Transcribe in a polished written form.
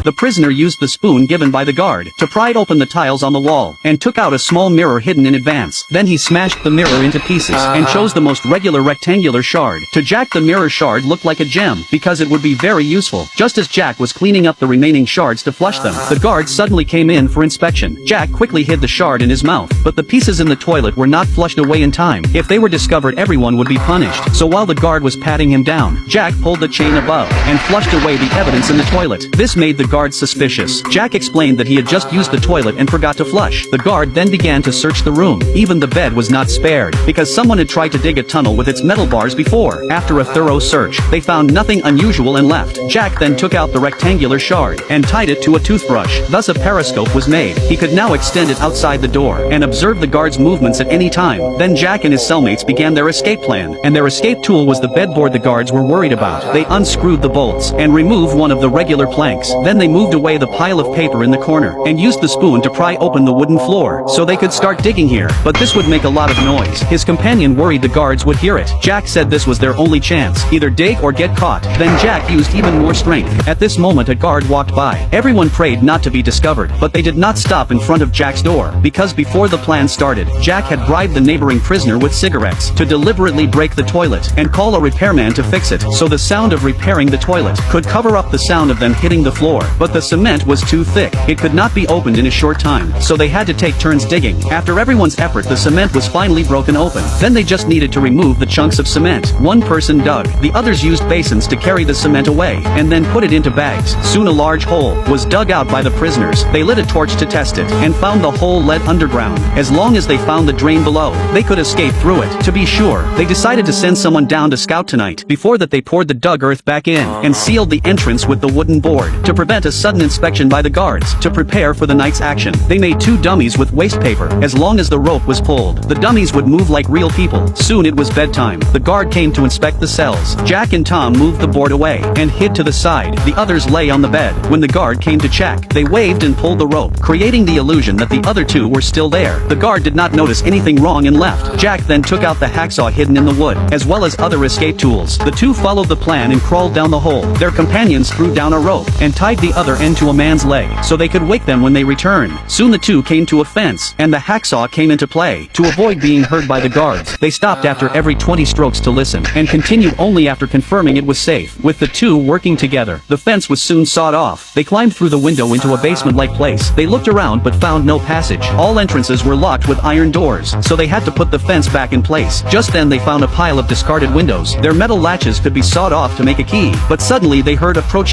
The prisoner used the spoon given by the guard to pry open the tiles on the wall, and took out a small mirror hidden in advance. Then he smashed the mirror into pieces, and chose the most regular rectangular shard. To Jack, the mirror shard looked like a gem, because it would be very useful. Just as Jack was cleaning up the remaining shards to flush them, the guard suddenly came in for inspection. Jack quickly hid the shard in his mouth, but the pieces in the toilet were not flushed away in time. If they were discovered, everyone would be punished. So while the guard was patting him down, Jack pulled the chain above, and flushed away the evidence in the toilet. This made the guard suspicious. Jack explained that he had just used the toilet and forgot to flush. The guard then began to search the room. Even the bed was not spared, because someone had tried to dig a tunnel with its metal bars before. After a thorough search, they found nothing unusual and left. Jack then took out the rectangular shard, and tied it to a toothbrush. Thus a periscope was made. He could now extend it outside the door, and observe the guard's movements at any time. Then Jack and his cellmates began their escape plan, and their escape tool was the bedboard the guards were worried about. They unscrewed the bolts, and removed one of the regular planks. Then they moved away the pile of paper in the corner, and used the spoon to pry open the wooden floor, so they could start digging here. But this would make a lot of noise. His companion worried the guards would hear it. Jack said this was their only chance, either dig or get caught. Then Jack used even more strength. At this moment a guard walked by. Everyone prayed not to be discovered, but they did not stop in front of Jack's door, because before the plan started, Jack had bribed the neighboring prisoner with cigarettes to deliberately break the toilet, and call a repairman to fix it, so the sound of repairing the toilet could cover up the sound of them hitting the floor. But the cement was too thick. It could not be opened in a short time, so they had to take turns digging. After everyone's effort, the cement was finally broken open. Then they just needed to remove the chunks of cement. One person dug, the others used basins to carry the cement away, and then put it into bags. Soon a large hole was dug out by the prisoners. They lit a torch to test it, and found the hole led underground. As long as they found the drain below, they could escape through it. To be sure, they decided to send someone down to scout tonight. Before that, they poured the dug earth back in, and sealed the entrance with the wooden board, to prevent a sudden inspection by the guards. To prepare for the night's action, they made 2 dummies with waste paper. As long as the rope was pulled, the dummies would move like real people. Soon it was bedtime. The guard came to inspect the cells. Jack and Tom moved the board away, and hid to the side. The others lay on the bed. When the guard came to check, they waved and pulled the rope, creating the illusion that the other 2 were still there. The guard did not notice anything wrong and left. Jack then took out the hacksaw hidden in the wood, as well as other escape tools. The 2 followed the plan and crawled down the hole. Their companions threw down a rope, and tied the other end to a man's leg, so they could wake them when they returned. Soon the 2 came to a fence, and the hacksaw came into play. To avoid being heard by the guards, they stopped after every 20 strokes to listen, and continued only after confirming it was safe. With the 2 working together, the fence was soon sawed off. They climbed through the window into a basement-like place. They looked around but found no passage. All entrances were locked with iron doors, so they had to put the fence back in place. Just then they found a pile of discarded windows. Their metal latches could be sawed off to make a key, but suddenly they heard approaching